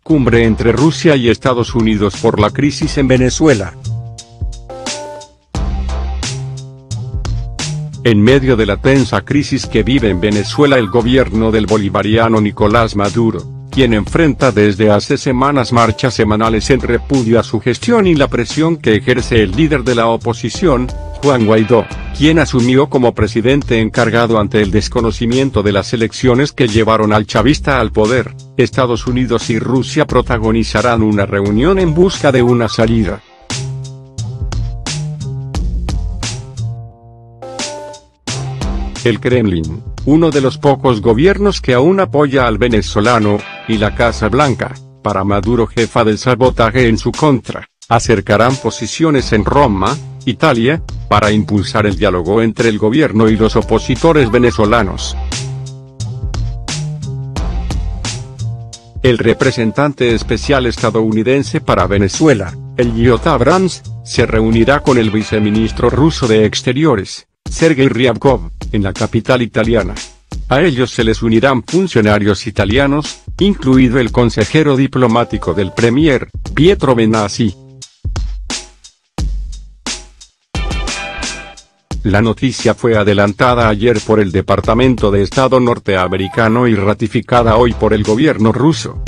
cumbre entre Rusia y Estados Unidos por la crisis en Venezuela. En medio de la tensa crisis que vive en Venezuela el gobierno del bolivariano Nicolás Maduro, quien enfrenta desde hace semanas marchas semanales en repudio a su gestión y la presión que ejerce el líder de la oposición, Juan Guaidó, quien asumió como presidente encargado ante el desconocimiento de las elecciones que llevaron al chavista al poder, Estados Unidos y Rusia protagonizarán una reunión en busca de una salida. El Kremlin, uno de los pocos gobiernos que aún apoya al venezolano, y la Casa Blanca, para Maduro jefa del sabotaje en su contra, acercarán posiciones en Roma, Italia, para impulsar el diálogo entre el gobierno y los opositores venezolanos. El representante especial estadounidense para Venezuela, Elliot Abrams, se reunirá con el viceministro ruso de Exteriores, Sergei Ryabkov, en la capital italiana. A ellos se les unirán funcionarios italianos, incluido el consejero diplomático del premier, Pietro Benassi. La noticia fue adelantada ayer por el Departamento de Estado norteamericano y ratificada hoy por el gobierno ruso.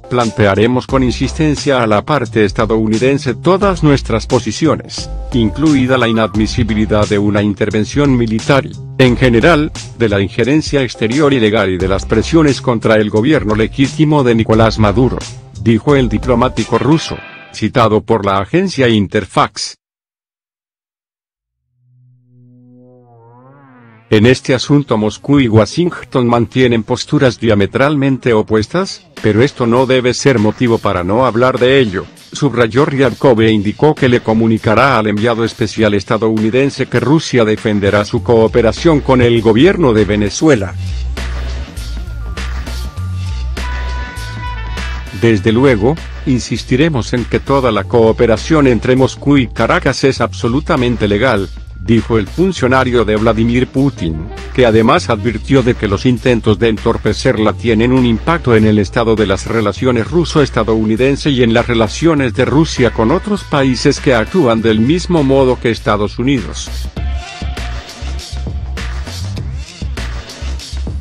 Plantearemos con insistencia a la parte estadounidense todas nuestras posiciones, incluida la inadmisibilidad de una intervención militar y, en general, de la injerencia exterior ilegal y de las presiones contra el gobierno legítimo de Nicolás Maduro, dijo el diplomático ruso, citado por la agencia Interfax. En este asunto Moscú y Washington mantienen posturas diametralmente opuestas, pero esto no debe ser motivo para no hablar de ello, subrayó Ryabkov e indicó que le comunicará al enviado especial estadounidense que Rusia defenderá su cooperación con el gobierno de Venezuela. Desde luego, insistiremos en que toda la cooperación entre Moscú y Caracas es absolutamente legal, dijo el funcionario de Vladimir Putin, que además advirtió de que los intentos de entorpecerla tienen un impacto en el estado de las relaciones ruso-estadounidense y en las relaciones de Rusia con otros países que actúan del mismo modo que Estados Unidos.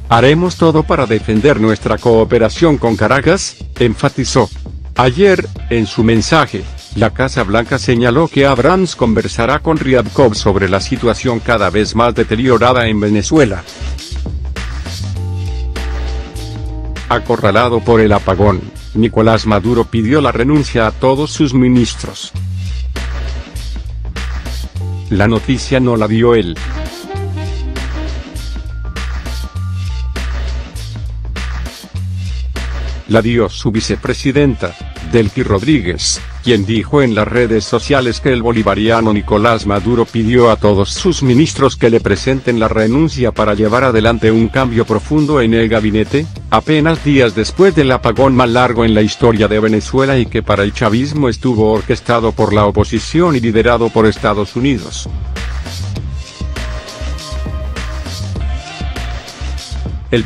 Haremos todo para defender nuestra cooperación con Caracas, enfatizó. Ayer, en su mensaje, la Casa Blanca señaló que Abrams conversará con Ryabkov sobre la situación cada vez más deteriorada en Venezuela. Acorralado por el apagón, Nicolás Maduro pidió la renuncia a todos sus ministros. La noticia no la dio él. La dio su vicepresidenta, Delcy Rodríguez, quien dijo en las redes sociales que el bolivariano Nicolás Maduro pidió a todos sus ministros que le presenten la renuncia para llevar adelante un cambio profundo en el gabinete, apenas días después del apagón más largo en la historia de Venezuela y que para el chavismo estuvo orquestado por la oposición y liderado por Estados Unidos. El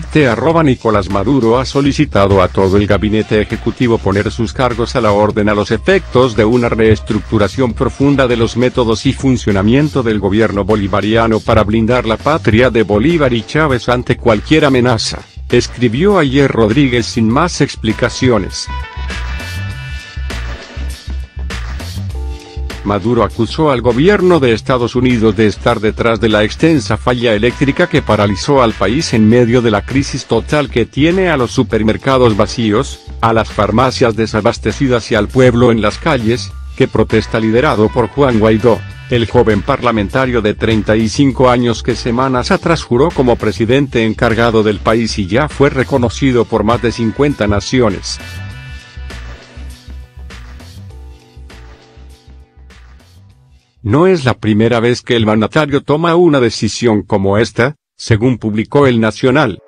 Nicolás Maduro ha solicitado a todo el gabinete ejecutivo poner sus cargos a la orden a los efectos de una reestructuración profunda de los métodos y funcionamiento del gobierno bolivariano para blindar la patria de Bolívar y Chávez ante cualquier amenaza, escribió ayer Rodríguez sin más explicaciones. Maduro acusó al gobierno de Estados Unidos de estar detrás de la extensa falla eléctrica que paralizó al país en medio de la crisis total que tiene a los supermercados vacíos, a las farmacias desabastecidas y al pueblo en las calles, que protesta liderado por Juan Guaidó, el joven parlamentario de 35 años que semanas atrás juró como presidente encargado del país y ya fue reconocido por más de 50 naciones. No es la primera vez que el mandatario toma una decisión como esta, según publicó El Nacional.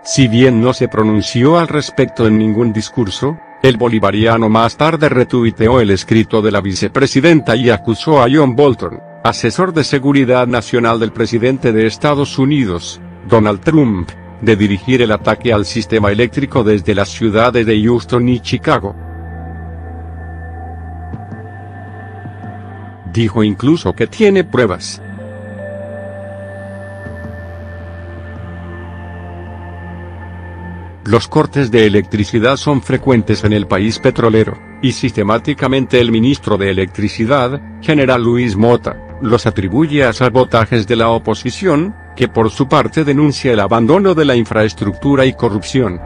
Si bien no se pronunció al respecto en ningún discurso, el bolivariano más tarde retuiteó el escrito de la vicepresidenta y acusó a John Bolton, asesor de seguridad nacional del presidente de Estados Unidos, Donald Trump, de dirigir el ataque al sistema eléctrico desde las ciudades de Houston y Chicago. Dijo incluso que tiene pruebas. Los cortes de electricidad son frecuentes en el país petrolero, y sistemáticamente el ministro de Electricidad, General Luis Mota, los atribuye a sabotajes de la oposición, que por su parte denuncia el abandono de la infraestructura y corrupción.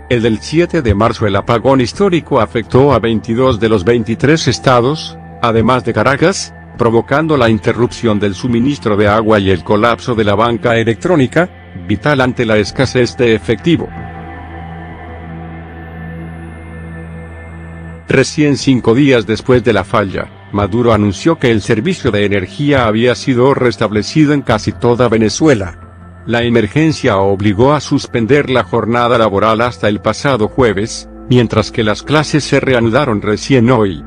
El del 7 de marzo, el apagón histórico afectó a 22 de los 23 estados, además de Caracas, provocando la interrupción del suministro de agua y el colapso de la banca electrónica, vital ante la escasez de efectivo. Recién 5 días después de la falla, Maduro anunció que el servicio de energía había sido restablecido en casi toda Venezuela. La emergencia obligó a suspender la jornada laboral hasta el pasado jueves, mientras que las clases se reanudaron recién hoy.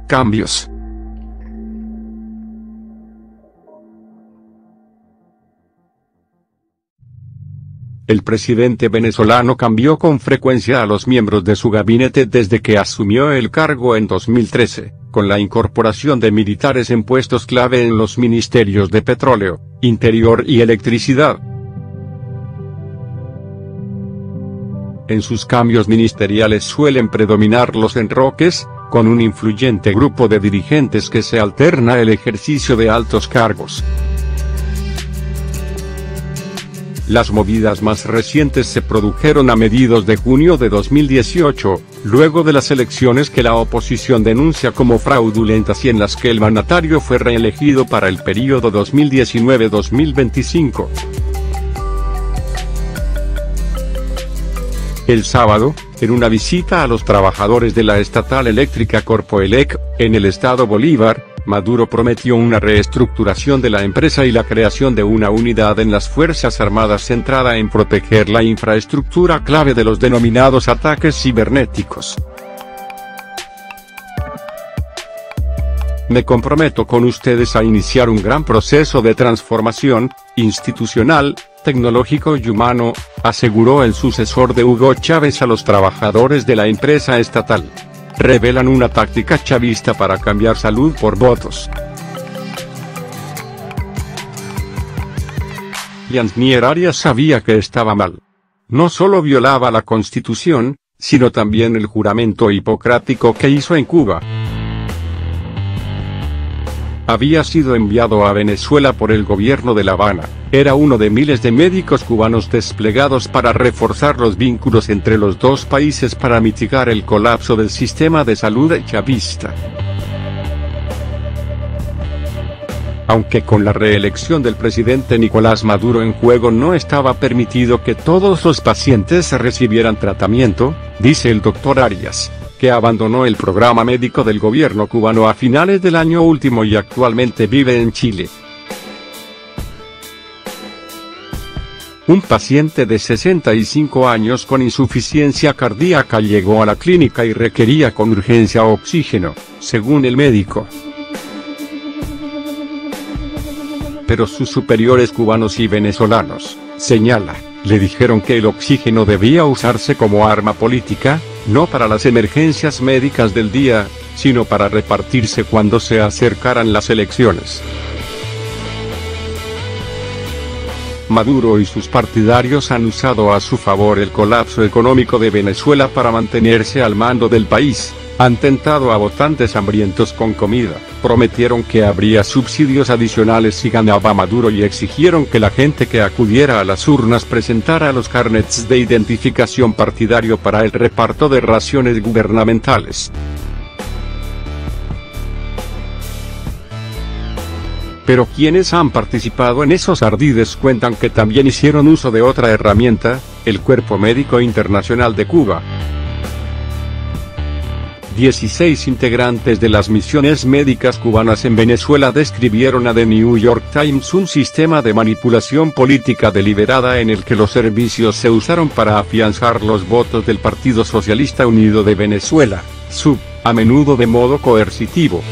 Cambios. El presidente venezolano cambió con frecuencia a los miembros de su gabinete desde que asumió el cargo en 2013, con la incorporación de militares en puestos clave en los ministerios de Petróleo, Interior y Electricidad. En sus cambios ministeriales suelen predominar los enroques, con un influyente grupo de dirigentes que se alterna el ejercicio de altos cargos. Las movidas más recientes se produjeron a mediados de junio de 2018, luego de las elecciones que la oposición denuncia como fraudulentas y en las que el mandatario fue reelegido para el periodo 2019-2025. El sábado, en una visita a los trabajadores de la estatal eléctrica Corpoelec, en el estado Bolívar, Maduro prometió una reestructuración de la empresa y la creación de una unidad en las Fuerzas Armadas centrada en proteger la infraestructura clave de los denominados ataques cibernéticos. Me comprometo con ustedes a iniciar un gran proceso de transformación, institucional, tecnológico y humano, aseguró el sucesor de Hugo Chávez a los trabajadores de la empresa estatal. Revelan una táctica chavista para cambiar salud por votos. Yansnier Arias sabía que estaba mal. No solo violaba la Constitución, sino también el juramento hipocrático que hizo en Cuba. Había sido enviado a Venezuela por el gobierno de La Habana, era uno de miles de médicos cubanos desplegados para reforzar los vínculos entre los dos países para mitigar el colapso del sistema de salud chavista. Aunque con la reelección del presidente Nicolás Maduro en juego no estaba permitido que todos los pacientes recibieran tratamiento, dice el doctor Arias, que abandonó el programa médico del gobierno cubano a finales del año último y actualmente vive en Chile. Un paciente de 65 años con insuficiencia cardíaca llegó a la clínica y requería con urgencia oxígeno, según el médico. Pero sus superiores cubanos y venezolanos, señala, le dijeron que el oxígeno debía usarse como arma política, no para las emergencias médicas del día, sino para repartirse cuando se acercaran las elecciones. Maduro y sus partidarios han usado a su favor el colapso económico de Venezuela para mantenerse al mando del país, han tentado a votantes hambrientos con comida, prometieron que habría subsidios adicionales si ganaba Maduro y exigieron que la gente que acudiera a las urnas presentara los carnets de identificación partidario para el reparto de raciones gubernamentales. Pero quienes han participado en esos ardides cuentan que también hicieron uso de otra herramienta, el Cuerpo Médico Internacional de Cuba. 16 integrantes de las misiones médicas cubanas en Venezuela describieron a The New York Times un sistema de manipulación política deliberada en el que los servicios se usaron para afianzar los votos del Partido Socialista Unido de Venezuela, SUV, a menudo de modo coercitivo.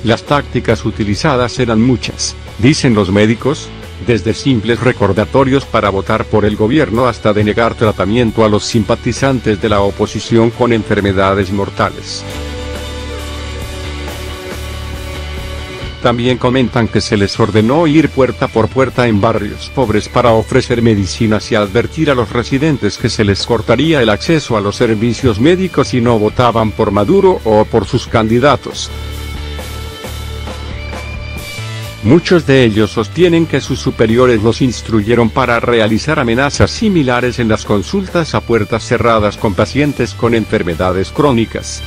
Las tácticas utilizadas eran muchas, dicen los médicos, desde simples recordatorios para votar por el gobierno hasta denegar tratamiento a los simpatizantes de la oposición con enfermedades mortales. También comentan que se les ordenó ir puerta por puerta en barrios pobres para ofrecer medicinas y advertir a los residentes que se les cortaría el acceso a los servicios médicos si no votaban por Maduro o por sus candidatos. Muchos de ellos sostienen que sus superiores los instruyeron para realizar amenazas similares en las consultas a puertas cerradas con pacientes con enfermedades crónicas.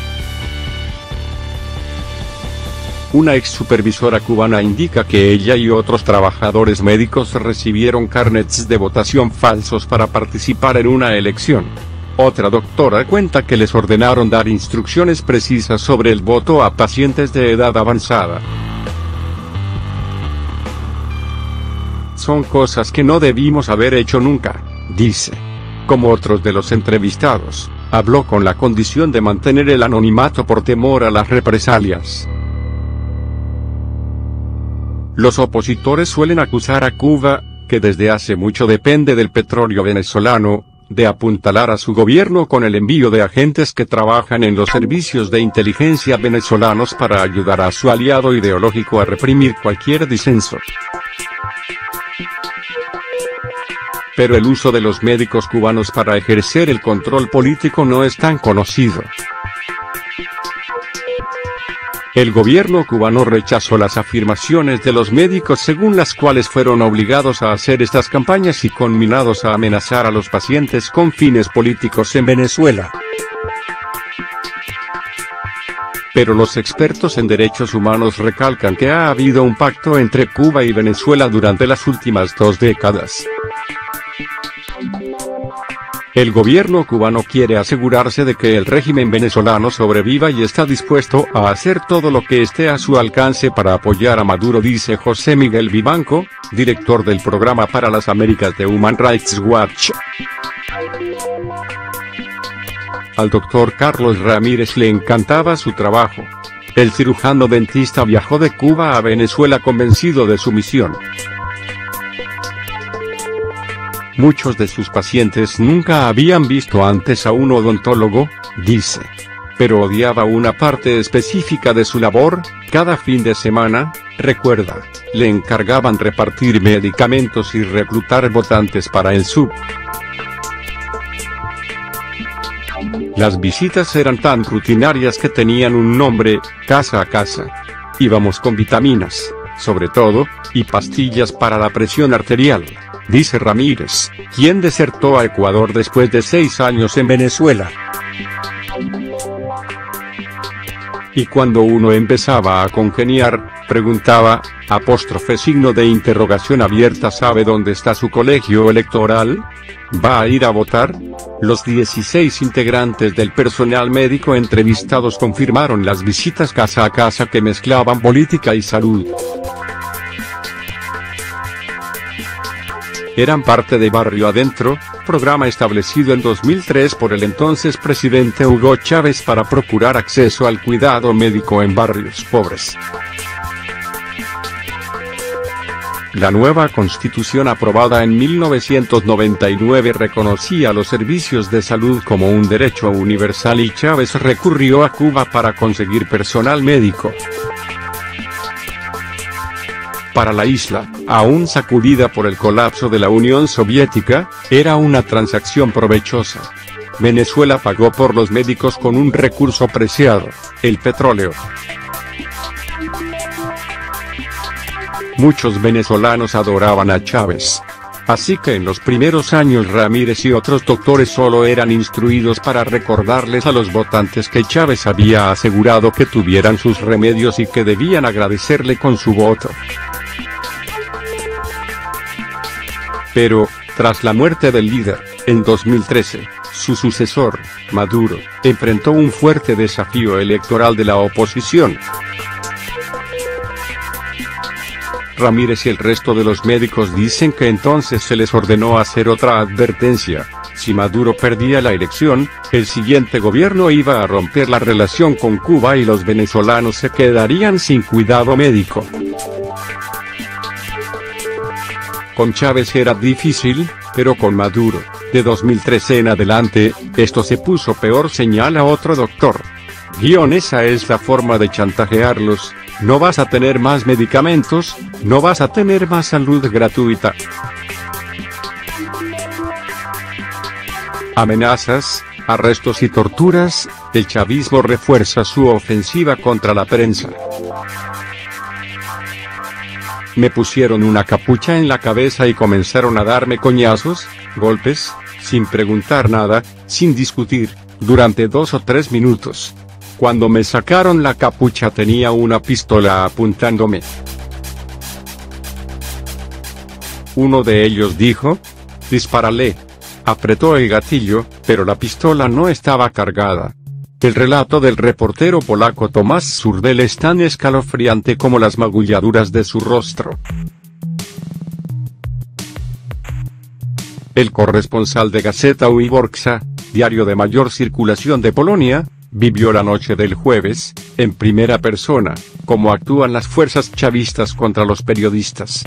Una ex supervisora cubana indica que ella y otros trabajadores médicos recibieron carnets de votación falsos para participar en una elección. Otra doctora cuenta que les ordenaron dar instrucciones precisas sobre el voto a pacientes de edad avanzada. Son cosas que no debimos haber hecho nunca, dice. Como otros de los entrevistados, habló con la condición de mantener el anonimato por temor a las represalias. Los opositores suelen acusar a Cuba, que desde hace mucho depende del petróleo venezolano, de apuntalar a su gobierno con el envío de agentes que trabajan en los servicios de inteligencia venezolanos para ayudar a su aliado ideológico a reprimir cualquier disenso. Pero el uso de los médicos cubanos para ejercer el control político no es tan conocido. El gobierno cubano rechazó las afirmaciones de los médicos según las cuales fueron obligados a hacer estas campañas y conminados a amenazar a los pacientes con fines políticos en Venezuela. Pero los expertos en derechos humanos recalcan que ha habido un pacto entre Cuba y Venezuela durante las últimas 2 décadas. El gobierno cubano quiere asegurarse de que el régimen venezolano sobreviva y está dispuesto a hacer todo lo que esté a su alcance para apoyar a Maduro, dice José Miguel Vivanco, director del Programa para las Américas de Human Rights Watch. Al doctor Carlos Ramírez le encantaba su trabajo. El cirujano dentista viajó de Cuba a Venezuela convencido de su misión. Muchos de sus pacientes nunca habían visto antes a un odontólogo, dice. Pero odiaba una parte específica de su labor. Cada fin de semana, recuerda, le encargaban repartir medicamentos y reclutar votantes para el sub. Las visitas eran tan rutinarias que tenían un nombre, casa a casa. Íbamos con vitaminas, sobre todo, y pastillas para la presión arterial, dice Ramírez, quien desertó a Ecuador después de 6 años en Venezuela. Y cuando uno empezaba a congeniar, preguntaba, signo de interrogación abierta, ¿sabe dónde está su colegio electoral? ¿Va a ir a votar? Los 16 integrantes del personal médico entrevistados confirmaron las visitas casa a casa que mezclaban política y salud. Eran parte de Barrio Adentro, programa establecido en 2003 por el entonces presidente Hugo Chávez para procurar acceso al cuidado médico en barrios pobres. La nueva constitución aprobada en 1999 reconocía los servicios de salud como un derecho universal y Chávez recurrió a Cuba para conseguir personal médico. Para la isla, aún sacudida por el colapso de la Unión Soviética, era una transacción provechosa. Venezuela pagó por los médicos con un recurso preciado, el petróleo. Muchos venezolanos adoraban a Chávez. Así que en los primeros años Ramírez y otros doctores solo eran instruidos para recordarles a los votantes que Chávez había asegurado que tuvieran sus remedios y que debían agradecerle con su voto. Pero, tras la muerte del líder, en 2013, su sucesor, Maduro, enfrentó un fuerte desafío electoral de la oposición. Ramírez y el resto de los médicos dicen que entonces se les ordenó hacer otra advertencia: si Maduro perdía la elección, el siguiente gobierno iba a romper la relación con Cuba y los venezolanos se quedarían sin cuidado médico. Con Chávez era difícil, pero con Maduro, de 2013 en adelante, esto se puso peor, señala otro doctor. Esa es la forma de chantajearlos: no vas a tener más medicamentos, no vas a tener más salud gratuita. Amenazas, arrestos y torturas, el chavismo refuerza su ofensiva contra la prensa. Me pusieron una capucha en la cabeza y comenzaron a darme coñazos, golpes, sin preguntar nada, sin discutir, durante 2 o 3 minutos. Cuando me sacaron la capucha tenía una pistola apuntándome. Uno de ellos dijo: dispárale. Apretó el gatillo, pero la pistola no estaba cargada. El relato del reportero polaco Tomás Surdel es tan escalofriante como las magulladuras de su rostro. El corresponsal de Gazeta Wyborcza, diario de mayor circulación de Polonia, vivió la noche del jueves, en primera persona, cómo actúan las fuerzas chavistas contra los periodistas.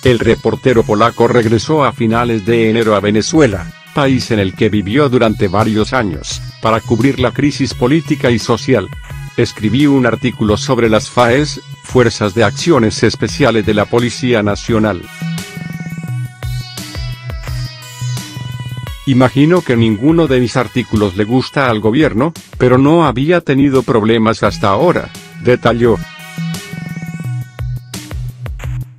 El reportero polaco regresó a finales de enero a Venezuela, país en el que vivió durante varios años, para cubrir la crisis política y social. Escribí un artículo sobre las FAES, Fuerzas de Acciones Especiales de la Policía Nacional. Imagino que ninguno de mis artículos le gusta al gobierno, pero no había tenido problemas hasta ahora, detalló.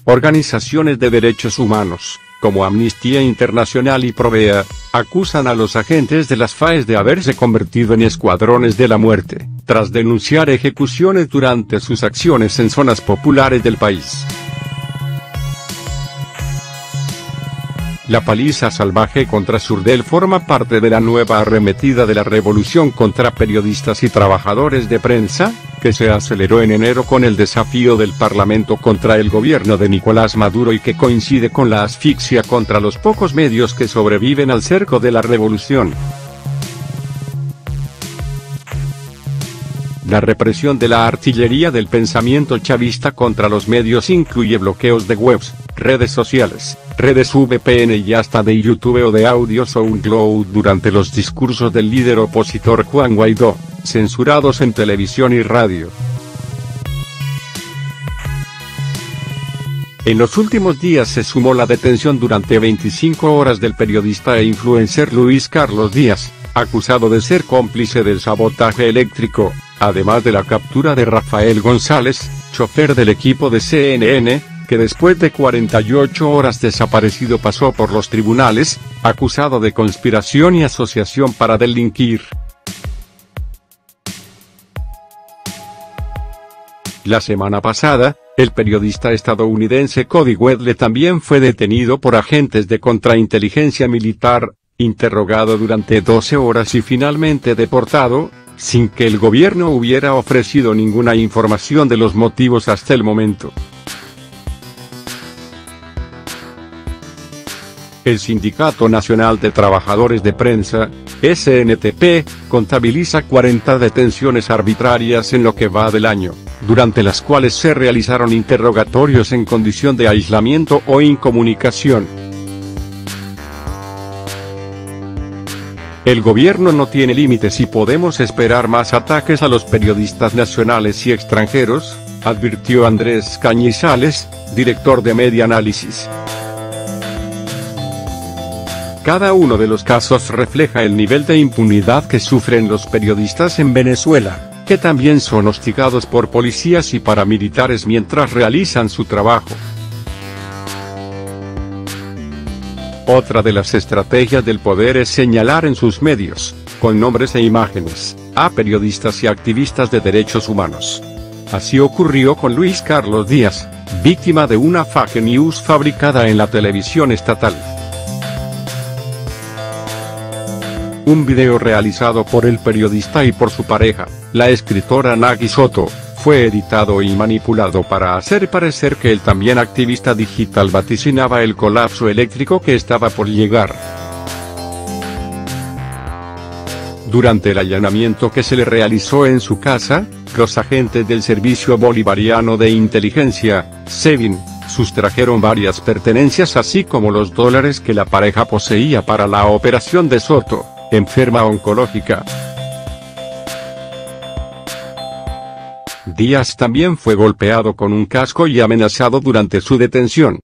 Organizaciones de derechos humanos, como Amnistía Internacional y Provea, acusan a los agentes de las FAES de haberse convertido en escuadrones de la muerte, tras denunciar ejecuciones durante sus acciones en zonas populares del país. La paliza salvaje contra Surdel forma parte de la nueva arremetida de la revolución contra periodistas y trabajadores de prensa, que se aceleró en enero con el desafío del Parlamento contra el gobierno de Nicolás Maduro y que coincide con la asfixia contra los pocos medios que sobreviven al cerco de la revolución. La represión de la artillería del pensamiento chavista contra los medios incluye bloqueos de webs, redes sociales, redes VPN y hasta de YouTube o de audio SoundCloud durante los discursos del líder opositor Juan Guaidó, censurados en televisión y radio. En los últimos días se sumó la detención durante 25 horas del periodista e influencer Luis Carlos Díaz, acusado de ser cómplice del sabotaje eléctrico, además de la captura de Rafael González, chofer del equipo de CNN, que después de 48 horas desaparecido pasó por los tribunales, acusado de conspiración y asociación para delinquir. La semana pasada, el periodista estadounidense Cody Wedle también fue detenido por agentes de contrainteligencia militar, interrogado durante 12 horas y finalmente deportado, sin que el gobierno hubiera ofrecido ninguna información de los motivos hasta el momento. El Sindicato Nacional de Trabajadores de Prensa, SNTP, contabiliza 40 detenciones arbitrarias en lo que va del año, durante las cuales se realizaron interrogatorios en condición de aislamiento o incomunicación. El gobierno no tiene límites y podemos esperar más ataques a los periodistas nacionales y extranjeros, advirtió Andrés Cañizales, director de Media Análisis. Cada uno de los casos refleja el nivel de impunidad que sufren los periodistas en Venezuela, que también son hostigados por policías y paramilitares mientras realizan su trabajo. Otra de las estrategias del poder es señalar en sus medios, con nombres e imágenes, a periodistas y activistas de derechos humanos. Así ocurrió con Luis Carlos Díaz, víctima de una fake news fabricada en la televisión estatal. Un video realizado por el periodista y por su pareja, la escritora Nagui Soto, fue editado y manipulado para hacer parecer que el también activista digital vaticinaba el colapso eléctrico que estaba por llegar. Durante el allanamiento que se le realizó en su casa, los agentes del Servicio Bolivariano de Inteligencia, SEBIN, sustrajeron varias pertenencias así como los dólares que la pareja poseía para la operación de Soto, enferma oncológica. Díaz también fue golpeado con un casco y amenazado durante su detención.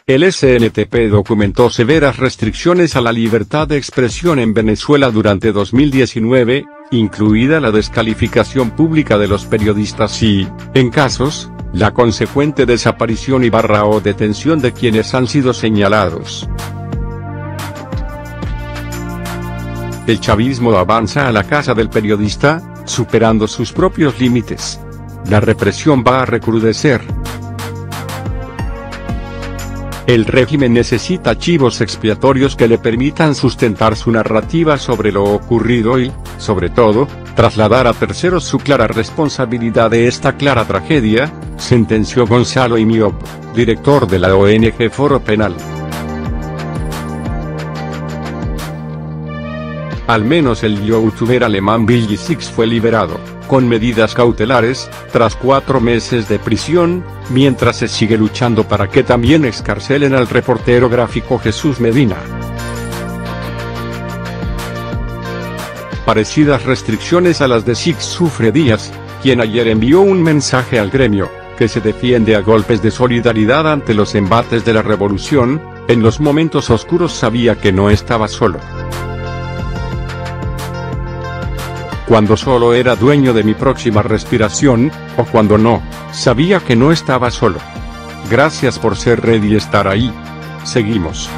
El SNTP documentó severas restricciones a la libertad de expresión en Venezuela durante 2019, incluida la descalificación pública de los periodistas y, en casos, la consecuente desaparición o detención de quienes han sido señalados. El chavismo avanza a la casa del periodista, superando sus propios límites. La represión va a recrudecer. El régimen necesita chivos expiatorios que le permitan sustentar su narrativa sobre lo ocurrido y, sobre todo, trasladar a terceros su clara responsabilidad de esta clara tragedia, sentenció Gonzalo Imiop, director de la ONG Foro Penal. Al menos el youtuber alemán Billy Six fue liberado, con medidas cautelares, tras 4 meses de prisión, mientras se sigue luchando para que también excarcelen al reportero gráfico Jesús Medina. Parecidas restricciones a las de Six sufre Díaz, quien ayer envió un mensaje al gremio, que se defiende a golpes de solidaridad ante los embates de la revolución. En los momentos oscuros sabía que no estaba solo. Cuando solo era dueño de mi próxima respiración, o cuando no, sabía que no estaba solo. Gracias por ser red y estar ahí. Seguimos.